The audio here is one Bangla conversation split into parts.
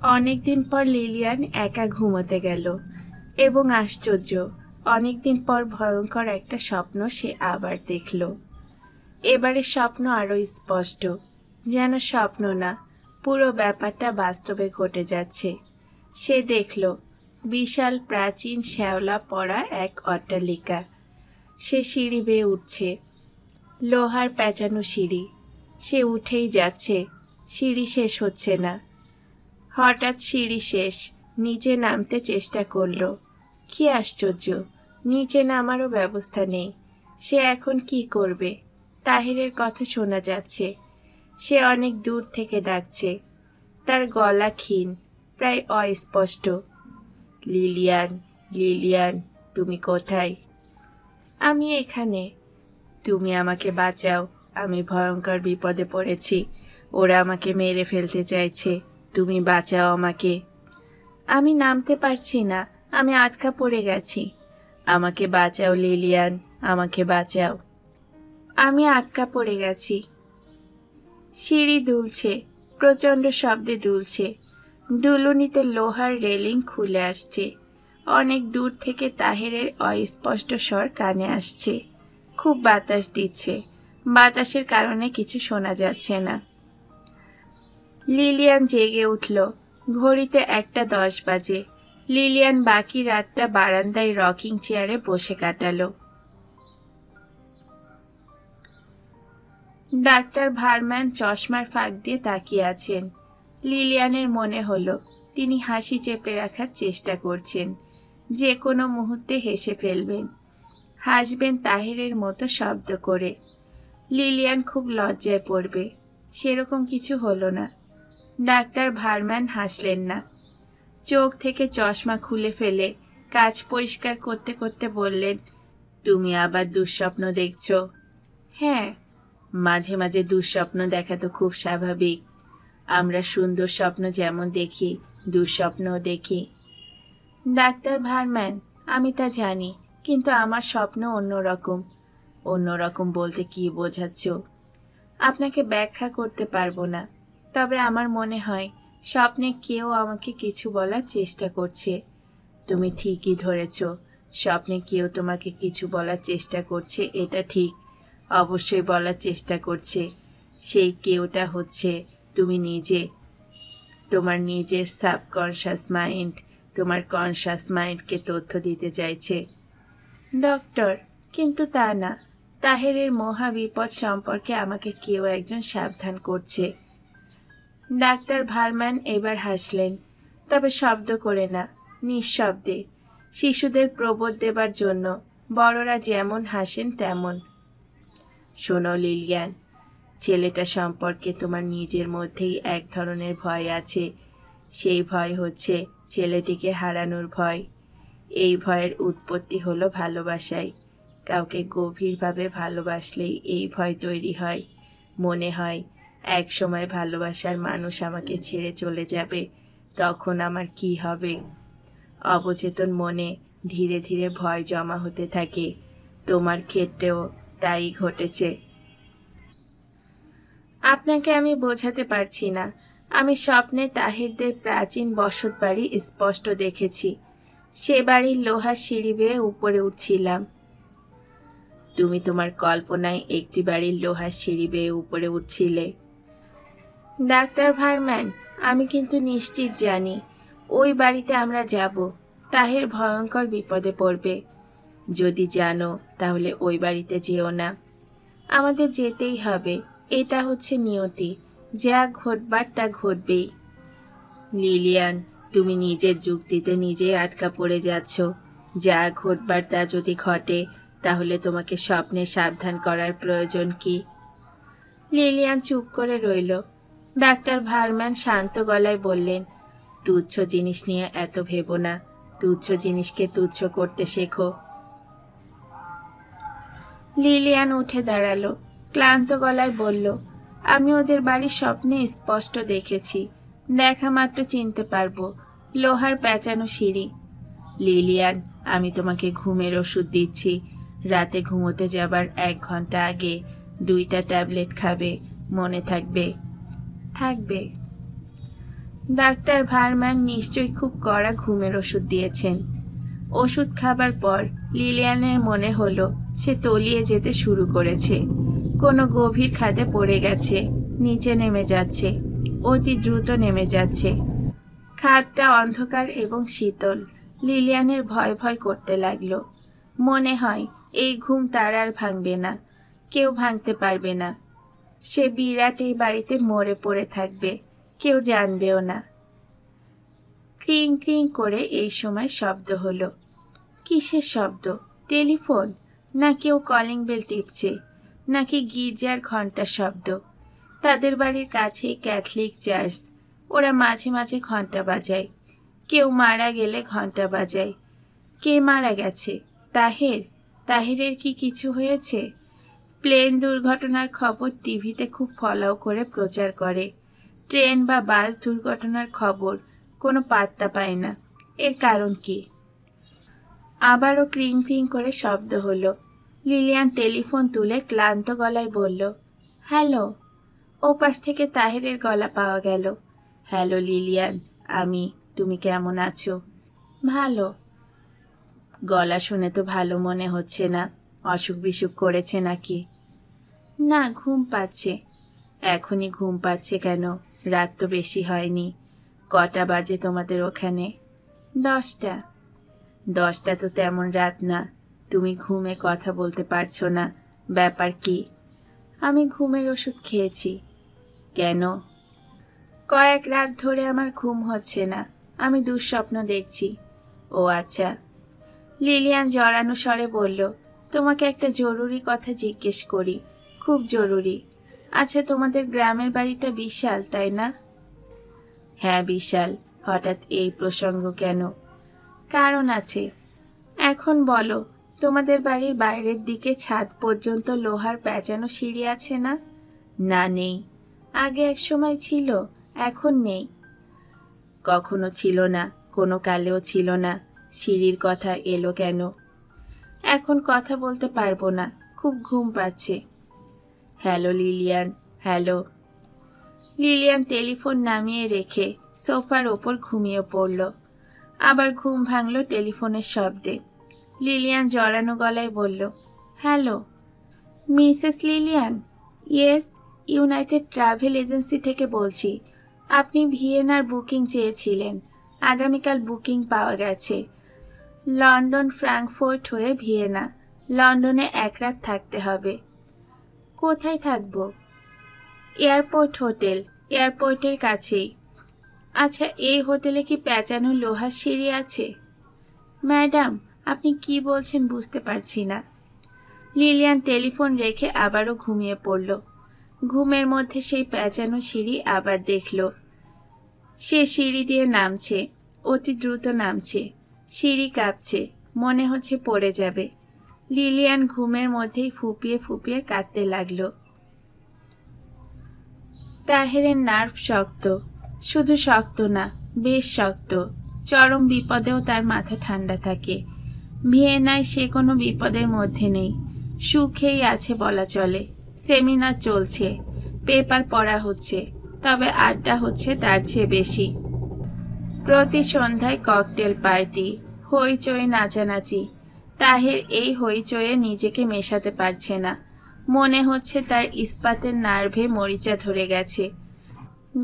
অনেকদিন পর লিলিয়ান একা ঘুমোতে গেল এবং আশ্চর্য, অনেকদিন পর ভয়ঙ্কর একটা স্বপ্ন সে আবার দেখল। এবারে স্বপ্ন আরো স্পষ্ট, যেন স্বপ্ন না, পুরো ব্যাপারটা বাস্তবে ঘটে যাচ্ছে। সে দেখল বিশাল প্রাচীন শ্যাওলা পড়া এক অট্টালিকা। সে সিঁড়ি বেয়ে উঠছে, লোহার প্যাঁচানো সিঁড়ি। সে উঠেই যাচ্ছে, সিঁড়ি শেষ হচ্ছে না। হঠাৎ সিঁড়ি শেষ, নিচে নামতে চেষ্টা করল। কি আশ্চর্য, নিচে নামারও ব্যবস্থা নেই। সে এখন কি করবে? তাহিরের কথা শোনা যাচ্ছে। সে অনেক দূর থেকে ডাকছে। তার গলা ক্ষীণ, প্রায় অস্পষ্ট। লিলিয়ান, লিলিয়ান, তুমি কোথায়? আমি এখানে। তুমি আমাকে বাঁচাও, আমি ভয়ঙ্কর বিপদে পড়েছি। ওরা আমাকে মেরে ফেলতে চাইছে, তুমি বাঁচাও আমাকে। আমি নামতে পারছি না, আমি আটকা পড়ে গেছি। আমাকে বাঁচাও লিলিয়ান, আমাকে বাঁচাও। আমি আটকা পড়ে গেছি। সিঁড়ি দুলছে, প্রচণ্ড শব্দে দুলছে। দুলুনিতে লোহার রেলিং খুলে আসছে। অনেক দূর থেকে তাহেরের অস্পষ্ট স্বর কানে আসছে। খুব বাতাস দিচ্ছে, বাতাসের কারণে কিছু শোনা যাচ্ছে না। লিলিয়ান জেগে উঠল। ঘড়িতে 1:10 বাজে। লিলিয়ান বাকি রাতটা বারান্দায় রকিং চেয়ারে বসে কাটালো। ডাক্তার ভারম্যান চশমার ফাঁক দিয়ে তাকিয়ে আছেন। লিলিয়ানের মনে হলো তিনি হাসি চেপে রাখার চেষ্টা করছেন, যে কোনো মুহূর্তে হেসে ফেলবেন, হাসবেন তাহিরের মতো শব্দ করে। লিলিয়ান খুব লজ্জায় পড়বে। সেরকম কিছু হলো না। ডাক্তার ভারম্যান হাসলেন না। চোখ থেকে চশমা খুলে ফেলে কাঁচ পরিষ্কার করতে করতে বললেন, তুমি আবার দুঃস্বপ্ন দেখছো? হ্যাঁ, মাঝে মাঝে দুঃস্বপ্ন দেখা তো খুব স্বাভাবিক। আমরা সুন্দর স্বপ্ন যেমন দেখি, দুঃস্বপ্নও দেখি। ডাক্তার ভারম্যান, আমি তা জানি, কিন্তু আমার স্বপ্ন অন্যরকম। অন্যরকম বলতে কি বোঝাচ্ছ? আপনাকে ব্যাখ্যা করতে পারবো না, তবে আমার মনে হয় স্বপ্নে কেউ আমাকে কিছু বলার চেষ্টা করছে। তুমি ঠিকই ধরেছ, স্বপ্নে কেউ তোমাকে কিছু বলার চেষ্টা করছে, এটা ঠিক। অবশ্যই বলার চেষ্টা করছে। সেই কেউটা হচ্ছে তুমি নিজে। তোমার নিজের সাবকনশাস মাইন্ড তোমার কনশাস মাইন্ডকে তথ্য দিতে চাইছে। ডক্টর, কিন্তু তা না। তাহেরের মহাবিপদ সম্পর্কে আমাকে কেউ একজন সাবধান করছে। ডাক্তার ভারম্যান এবার হাসলেন, তবে শব্দ করে না, নিঃশব্দে। শিশুদের প্রবোধ দেবার জন্য বড়রা যেমন হাসেন তেমন। শোনো লিলিয়ান, ছেলেটা সম্পর্কে তোমার নিজের মধ্যেই এক ধরনের ভয় আছে। সেই ভয় হচ্ছে ছেলেটিকে হারানোর ভয়। এই ভয়ের উৎপত্তি হলো ভালোবাসায়। কাউকে গভীরভাবে ভালোবাসলেই এই ভয় তৈরি হয়। মনে হয় এক সময় ভালোবাসার মানুষ আমাকে ছেড়ে চলে যাবে, তখন আমার কি হবে? অবচেতন মনে ধীরে ধীরে ভয় জমা হতে থাকে। তোমার ক্ষেত্রেও তাই ঘটেছে। আপনাকে আমি বোঝাতে পারছি না। আমি স্বপ্নে তাহিরদের প্রাচীন বসত বাড়ি স্পষ্ট দেখেছি। সে বাড়ির লোহার সিঁড়ি বেয়ে উপরে উঠছিলাম। তুমি তোমার কল্পনায় একটি বাড়ির লোহার সিঁড়ি বেয়ে উপরে উঠছিলে? ডাক্তার ভারম্যান, আমি কিন্তু নিশ্চিত জানি ওই বাড়িতে আমরা যাব। তাহির ভয়ঙ্কর বিপদে পড়বে। যদি জানো তাহলে ওই বাড়িতে যেও না। আমাদের যেতেই হবে, এটা হচ্ছে নিয়তি। যা ঘটবার তা ঘটবেই। লিলিয়ান, তুমি নিজের যুক্তিতে নিজেই আটকা পড়ে যাচ্ছ। যা ঘটবার তা যদি ঘটে, তাহলে তোমাকে স্বপ্নে সাবধান করার প্রয়োজন কি? লিলিয়ান চুপ করে রইল। ডাক্তার ভারম্যান শান্ত গলায় বললেন, তুচ্ছ জিনিস নিয়ে এত ভেবো না। তুচ্ছ জিনিসকে তুচ্ছ করতে শেখো। লিলিয়ান উঠে দাঁড়ালো, ক্লান্ত গলায় বলল, আমি ওদের বাড়ির স্বপ্নে স্পষ্ট দেখেছি। দেখা মাত্র চিনতে পারবো, লোহার প্যাঁচানো সিঁড়ি। লিলিয়ান, আমি তোমাকে ঘুমের ওষুধ দিচ্ছি। রাতে ঘুমোতে যাবার 1 ঘন্টা আগে 2টা ট্যাবলেট খাবে, মনে থাকবে? থাকবে। ডাক্তার ভার্ম্যান নিশ্চয়ই খুব কড়া ঘুমের ওষুধ দিয়েছেন। ওষুধ খাবার পর লিলিয়ানের মনে হলো সে তলিয়ে যেতে শুরু করেছে, কোনো গভীর খাদে পড়ে গেছে, নিচে নেমে যাচ্ছে, অতি দ্রুত নেমে যাচ্ছে। খাদটা অন্ধকার এবং শীতল। লিলিয়ানের ভয় ভয় করতে লাগলো। মনে হয় এই ঘুম তার আর ভাঙবে না, কেউ ভাঙতে পারবে না। সে বিরাট এই বাড়িতে মরে পড়ে থাকবে, কেউ জানবেও না। ক্রিং ক্রিং করে এই সময় শব্দ হলো। কিসের শব্দ? টেলিফোন, না কেউ কলিং বেল টিপছে, নাকি গির্জার ঘন্টার শব্দ? তাদের বাড়ির কাছেই ক্যাথলিক চার্চ, ওরা মাঝে মাঝে ঘন্টা বাজায়। কেউ মারা গেলে ঘন্টা বাজায়। কে মারা গেছে? তাহের? তাহেরের কি কিছু হয়েছে? প্লেন দুর্ঘটনার খবর টিভিতে খুব ফলাও করে প্রচার করে। ট্রেন বা বাস দুর্ঘটনার খবর কোনো পাত্তা পায় না। এর কারণ কি? আবারও ক্রিং ক্রিং করে শব্দ হলো। লিলিয়ান টেলিফোন তুলে ক্লান্ত গলায় বলল, হ্যালো। ওপাশ থেকে তাহেরের গলা পাওয়া গেল। হ্যালো লিলিয়ান, আমি। তুমি কেমন আছো? ভালো। গলা শুনে তো ভালো মনে হচ্ছে না। অসুখ বিসুখ করেছে নাকি? না, ঘুম পাচ্ছে। এখনই ঘুম পাচ্ছে কেন? রাত তো বেশি হয়নি। কটা বাজে তোমাদের ওখানে? 10টা। 10টা তো তেমন রাত না। তুমি ঘুমে কথা বলতে পারছো না, ব্যাপার কি? আমি ঘুমের ওষুধ খেয়েছি। কেন? কয়েক রাত ধরে আমার ঘুম হচ্ছে না, আমি দুঃস্বপ্ন দেখছি। ও আচ্ছা। লিলিয়ান জড়ানো স্বরে বলল, তোমাকে একটা জরুরি কথা জিজ্ঞেস করি, খুব জরুরি। আচ্ছা, তোমাদের গ্রামের বাড়িটা বিশাল, তাই না? হ্যাঁ বিশাল। হঠাৎ এই প্রসঙ্গ কেন? কারণ আছে। এখন বলো, তোমাদের বাড়ির বাইরের দিকে ছাদ পর্যন্ত লোহার পেঁচানো সিঁড়ি আছে না? না, নেই। আগে এক সময় ছিল, এখন নেই। কখনো ছিল না, কোনো কালেও ছিল না। সিঁড়ির কথা এলো কেন? এখন কথা বলতে পারবো না, খুব ঘুম পাচ্ছে। Hello Lilian, hello. Lilian telephone নামিয়ে রেখে সোফার ওপর ঘুমিয়ে পড়ল। আবার ঘুম ভাঙল টেলিফোনের শব্দে। লিলিয়ান জড়ানো গলায় বলল, hello Mrs Lilian. Yes, United travel agency থেকে বলছি। আপনি ভিয়েনার বুকিং চেয়েছিলেন, আগামীকাল বুকিং পাওয়া গেছে। লন্ডন ফ্রাঙ্কফুর্ট হয়ে ভিয়েনা, লন্ডনে এক রাত থাকতে হবে। কোথায় থাকবো? এয়ারপোর্ট হোটেল, এয়ারপোর্টের কাছেই। আচ্ছা, এই হোটেলে কি পেঁচানো লোহার সিঁড়ি আছে? ম্যাডাম, আপনি কি বলছেন বুঝতে পারছি না। লিলিয়ান টেলিফোন রেখে আবারও ঘুমিয়ে পড়ল। ঘুমের মধ্যে সেই পেঁচানো সিঁড়ি আবার দেখল। সে সিঁড়ি দিয়ে নামছে, অতি দ্রুত নামছে। সিঁড়ি কাঁপছে, মনে হচ্ছে পড়ে যাবে। লিলিয়ান ঘুমের মধ্যেই ফুপিয়ে ফুপিয়ে কাঁদতে লাগলো। তাহেরের নার্ভ শক্ত, শুধু শক্ত না, বেশ শক্ত। চরম বিপদেও তার মাথা ঠান্ডা থাকে। ভিয়েনায় সে কোনো বিপদের মধ্যে নেই, সুখেই আছে বলা চলে। সেমিনার চলছে, পেপার পড়া হচ্ছে, তবে আড্ডা হচ্ছে তার চেয়ে বেশি। প্রতি সন্ধ্যায় ককটেল পার্টি, হইচই, নাচানাচি। তাহের এই হইচয়ে নিজেকে মেশাতে পারছে না। মনে হচ্ছে তার ইস্পাতের নার্ভে মরিচা ধরে গেছে।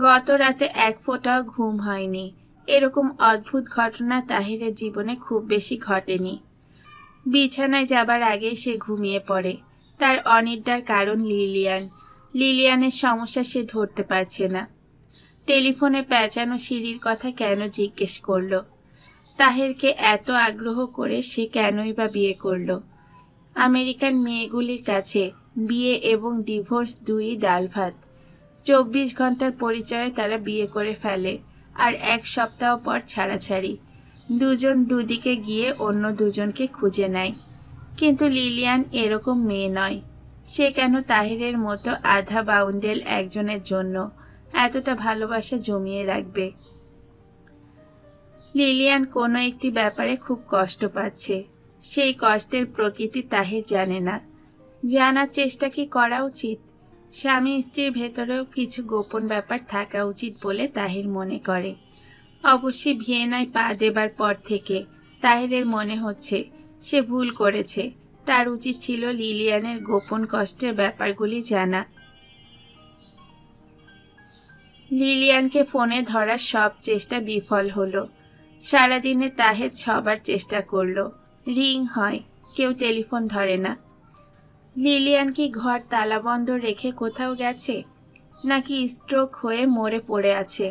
গত রাতে এক ফোঁটাও ঘুম হয়নি। এরকম অদ্ভুত ঘটনা তাহেরের জীবনে খুব বেশি ঘটেনি। বিছানায় যাবার আগেই সে ঘুমিয়ে পড়ে। তার অনিদ্রার কারণ লিলিয়ান। লিলিয়ানের সমস্যা সে ধরতে পারছে না। টেলিফোনে পেঁচানো সিঁড়ির কথা কেন জিজ্ঞেস করল? তাহেরকে এত আগ্রহ করে সে কেনই বা বিয়ে করল? আমেরিকান মেয়েগুলির কাছে বিয়ে এবং ডিভোর্স দুই ডাল ভাত। 24 ঘন্টার পরিচয়ে তারা বিয়ে করে ফেলে, আর এক সপ্তাহ পর ছাড়াছাড়ি। দুজন দুদিকে গিয়ে অন্য দুজনকে খুঁজে নেয়। কিন্তু লিলিয়ান এরকম মেয়ে নয়। সে কেন তাহেরের মতো আধা বাউন্ডেল একজনের জন্য এতটা ভালোবাসা জমিয়ে রাখবে? লিলিয়ান কোনো একটি ব্যাপারে খুব কষ্ট পাচ্ছে। সেই কষ্টের প্রকৃতি তাহের জানে না। জানার চেষ্টা কি করা উচিত? স্বামী স্ত্রীর ভেতরেও কিছু গোপন ব্যাপার থাকা উচিত বলে তাহির মনে করে। অবশ্যই ভিয়েনায় পা দেবার পর থেকে তাহিরের মনে হচ্ছে সে ভুল করেছে। তার উচিত ছিল লিলিয়ানের গোপন কষ্টের ব্যাপারগুলি জানা। লিলিয়ানকে ফোনে ধরার সব চেষ্টা বিফল হলো। সারাদিনে তাহের 6বার চেষ্টা করলো, রিং হয়, কেউ টেলিফোন ধরে না। লিলিয়ান কি ঘর তালাবন্ধ রেখে কোথাও গেছে, নাকি স্ট্রোক হয়ে মরে পড়ে আছে?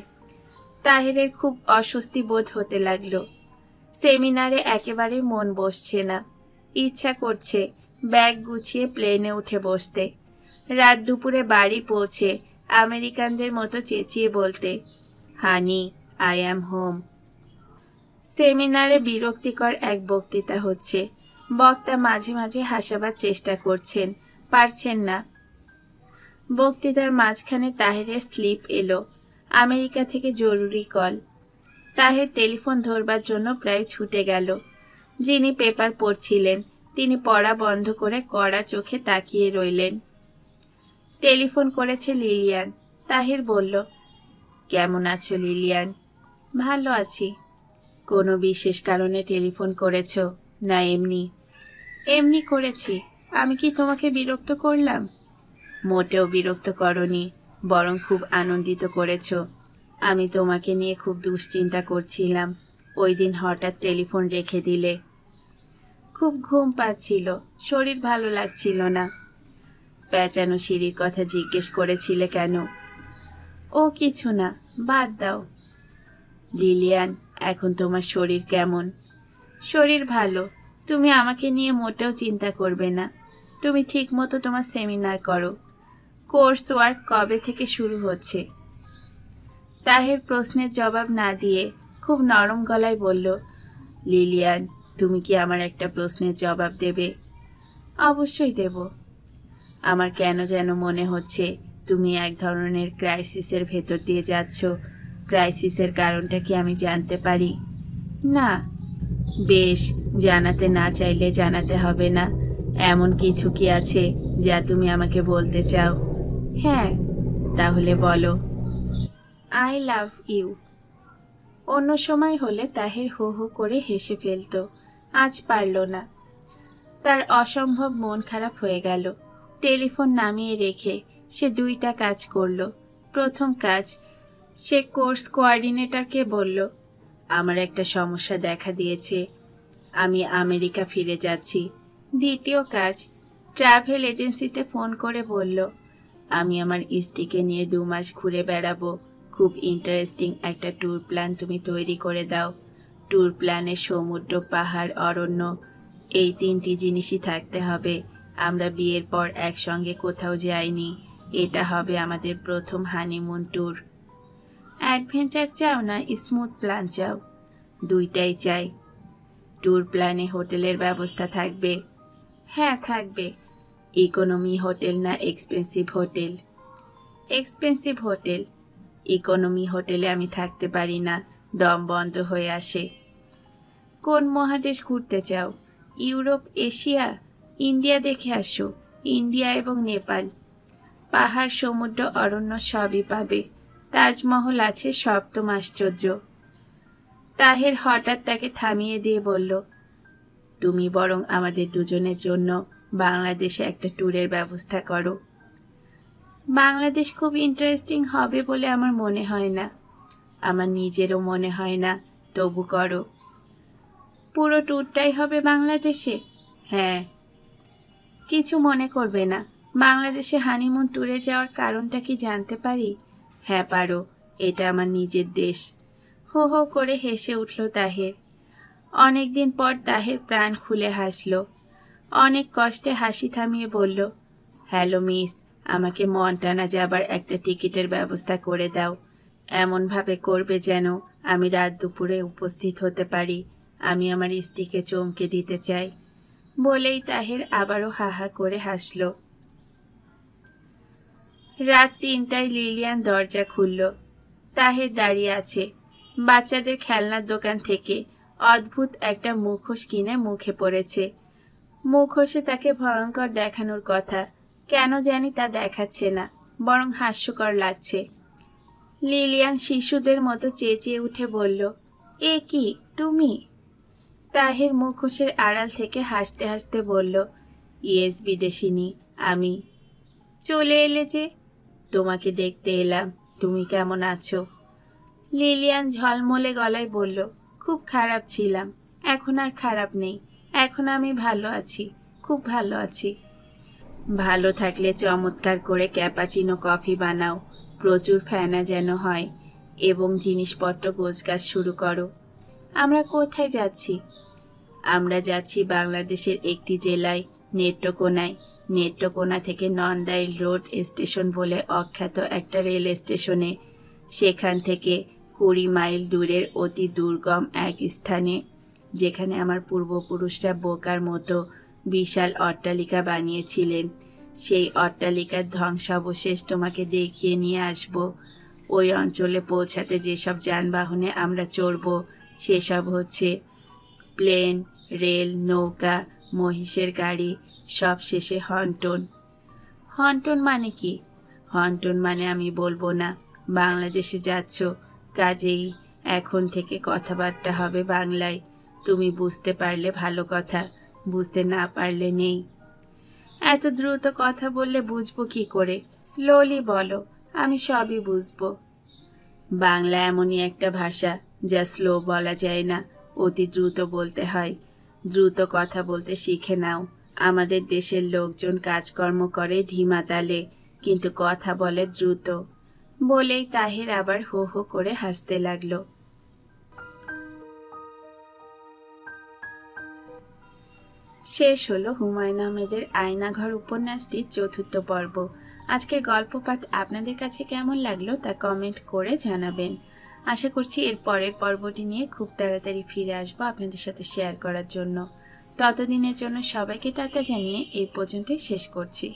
তাহিরের খুব অস্বস্তি বোধ হতে লাগলো। সেমিনারে একেবারে মন বসছে না। ইচ্ছা করছে ব্যাগ গুছিয়ে প্লেনে উঠে বসতে, রাত দুপুরে বাড়ি পৌঁছে আমেরিকানদের মতো চেঁচিয়ে বলতে, হানি, আই অ্যাম হোম। সেমিনারে বিরক্তিকর এক বক্তৃতা হচ্ছে। বক্তা মাঝে মাঝে হাসাবার চেষ্টা করছেন, পারছেন না। বক্তৃতার মাঝখানে তাহেরের স্লিপ এলো, আমেরিকা থেকে জরুরি কল। তাহের টেলিফোন ধরবার জন্য প্রায় ছুটে গেল। যিনি পেপার পড়ছিলেন তিনি পড়া বন্ধ করে কড়া চোখে তাকিয়ে রইলেন। টেলিফোন করেছে লিলিয়ান। তাহির বলল, কেমন আছো লিলিয়ান? ভালো আছি। কোনো বিশেষ কারণে টেলিফোন করেছ, না এমনি? এমনি করেছি। আমি কি তোমাকে বিরক্ত করলাম? মোটেও বিরক্ত করনি, বরং খুব আনন্দিত করেছ। আমি তোমাকে নিয়ে খুব দুশ্চিন্তা করছিলাম। ওই দিন হঠাৎ টেলিফোন রেখে দিলে। খুব ঘুম পাচ্ছিল, শরীর ভালো লাগছিল না। পেঁচানো সিঁড়ির কথা জিজ্ঞেস করেছিলে কেন? ও কিছু না, বাদ দাও। লিলিয়ান, এখন তোমার শরীর কেমন? শরীর ভালো। তুমি আমাকে নিয়ে মোটেও চিন্তা করবে না। তুমি ঠিকমতো তোমার সেমিনার করো। কোর্স ওয়ার্ক কবে থেকে শুরু হচ্ছে? তাহের প্রশ্নের জবাব না দিয়ে খুব নরম গলায় বলল, লিলিয়ান, তুমি কি আমার একটা প্রশ্নের জবাব দেবে? অবশ্যই দেব। আমার কেন যেন মনে হচ্ছে তুমি এক ধরনের ক্রাইসিসের ভেতর দিয়ে যাচ্ছ। ক্রাইসিসের কারণটা কি আমি জানতে পারি? না। বেশ, জানাতে না চাইলে জানাতে হবে না। এমন কিছু কি আছে যা তুমি আমাকে বলতে চাও? হ্যাঁ। তাহলে বলো। I love you. অন্য সময় হলে তাহির হো হো করে হেসে ফেলত, আজ পারল না। তার অসম্ভব মন খারাপ হয়ে গেল। টেলিফোন নামিয়ে রেখে সে 2টা কাজ করল। প্রথম কাজ, সে কোর্স কোঅর্ডিনেটরকে বলল, আমার একটা সমস্যা দেখা দিয়েছে, আমি আমেরিকা ফিরে যাচ্ছি। দ্বিতীয় কাজ, ট্রাভেল এজেন্সিতে ফোন করে বলল, আমি আমার স্ত্রীকে নিয়ে 2 মাস ঘুরে বেড়াবো। খুব ইন্টারেস্টিং একটা ট্যুর প্ল্যান তুমি তৈরি করে দাও। ট্যুর প্ল্যানে সমুদ্র, পাহাড়, অরণ্য, এই 3টি জিনিসই থাকতে হবে। আমরা বিয়ের পর একসঙ্গে কোথাও যাইনি। এটা হবে আমাদের প্রথম হানিমুন ট্যুর। অ্যাডভেঞ্চার চাও না স্মুথ প্ল্যান চাও? 2টাই চাই। ট্যুর প্ল্যানে হোটেলের ব্যবস্থা থাকবে? হ্যাঁ, থাকবে। ইকোনমি হোটেল না expensive hotel? Expensive hotel. Economy হোটেলে আমি থাকতে পারি না, দম বন্ধ হয়ে আসে। কোন মহাদেশ ঘুরতে চাও? Europe, Asia? ইন্ডিয়া দেখে আসো। ইন্ডিয়া এবং নেপাল। পাহাড়, সমুদ্র, অরণ্য সবই পাবে। তাজমহল আছে, সপ্তম আশ্চর্য। তাহের হঠাৎ তাকে থামিয়ে দিয়ে বলল, তুমি বরং আমাদের দুজনের জন্য বাংলাদেশে একটা ট্যুরের ব্যবস্থা করো। বাংলাদেশ খুব ইন্টারেস্টিং হবে বলে আমার মনে হয় না। আমার নিজেরও মনে হয় না, তবু করো। পুরো ট্যুরটাই হবে বাংলাদেশে? হ্যাঁ। কিছু মনে করবে না। বাংলাদেশে হানিমুন ট্যুরে যাওয়ার কারণটা কি জানতে পারি? হ্যাঁ পারো, এটা আমার নিজের দেশ। হো হো করে হেসে উঠল তাহের। অনেকদিন পর তাহের প্রাণ খুলে হাসল। অনেক কষ্টে হাসি থামিয়ে বলল, হ্যালো মিস, আমাকে মন্টানা যাবার একটা টিকিটের ব্যবস্থা করে দাও। এমনভাবে করবে যেন আমি রাত দুপুরে উপস্থিত হতে পারি। আমি আমার স্ত্রীকে চমকে দিতে চাই। বলেই তাহের আবারও হা হা করে হাসল। রাত 3টায় লিলিয়ান দরজা খুলল। তাহের দাঁড়িয়ে আছে। বাচ্চাদের খেলনার দোকান থেকে অদ্ভুত একটা মুখোশ কিনে মুখে পড়েছে। মুখোশে তাকে ভয়ঙ্কর দেখানোর কথা, কেন জানি তা দেখাচ্ছে না, বরং হাস্যকর লাগছে। লিলিয়ান শিশুদের মতো চেঁচিয়ে উঠে বলল, এ কি তুমি? তাহের মুখোশের আড়াল থেকে হাসতে হাসতে বলল, ইয়েস বিদেশিনী, আমি। চলে এলে যে? তোমাকে দেখতে এলাম। তুমি কেমন আছো? লিলিয়ান ঝলমলে গলায় বলল, খুব খারাপ ছিলাম, এখন আর খারাপ নেই। এখন আমি ভালো আছি, খুব ভালো আছি। ভালো থাকলে চমৎকার করে ক্যাপাচিনো কফি বানাও, প্রচুর ফেনা যেন হয়, এবং জিনিসপত্র গোছগাছ শুরু করো। আমরা কোথায় যাচ্ছি? আমরা যাচ্ছি বাংলাদেশের একটি জেলায়, নেত্রকোনায়। নেত্রকোনা থেকে নন্দাইল রোড স্টেশন বলে অখ্যাত একটা রেল স্টেশনে। সেখান থেকে 20 মাইল দূরের অতি দুর্গম এক স্থানে, যেখানে আমার পূর্বপুরুষরা বোকার মতো বিশাল অট্টালিকা বানিয়েছিলেন। সেই অট্টালিকার ধ্বংসাবশেষ তোমাকে দেখিয়ে নিয়ে আসব। ওই অঞ্চলে পৌঁছাতে যেসব যানবাহনে আমরা চড়ব সেসব হচ্ছে প্লেন, রেল, নৌকা, মহিষের গাড়ি, সব শেষে হন্টন। হন্টন মানে কি? হন্টন মানে আমি বলবো না। বাংলাদেশে যাচ্ছ, কাজেই এখন থেকে কথাবার্তা হবে বাংলায়। তুমি বুঝতে পারলে ভালো কথা, বুঝতে না পারলে নেই। এত দ্রুত কথা বললে বুঝবো কি করে? স্লোলি বলো, আমি সবই বুঝবো। বাংলা এমনই একটা ভাষা যা স্লো বলা যায় না, অতি দ্রুত বলতে হয়। দ্রুত কথা বলতে শিখে নাও। আমাদের দেশের লোকজন কাজকর্ম করে ধিমা তালে, কিন্তু কথা বলে দ্রুত। বলেই তাহের আবার হো হো করে হাসতে লাগলো। শেষ হলো হুমায়ুন আহমেদের আয়নাঘর উপন্যাসটির 4র্থ পর্ব। আজকের গল্প পাঠ আপনাদের কাছে কেমন লাগলো তা কমেন্ট করে জানাবেন। আশা করছি এর পরের পর্বটি নিয়ে খুব তাড়াতাড়ি ফিরে আসবো আপনাদের সাথে শেয়ার করার জন্য। ততদিনের জন্য সবাইকে টাটা জানিয়ে এই পর্যন্তই শেষ করছি।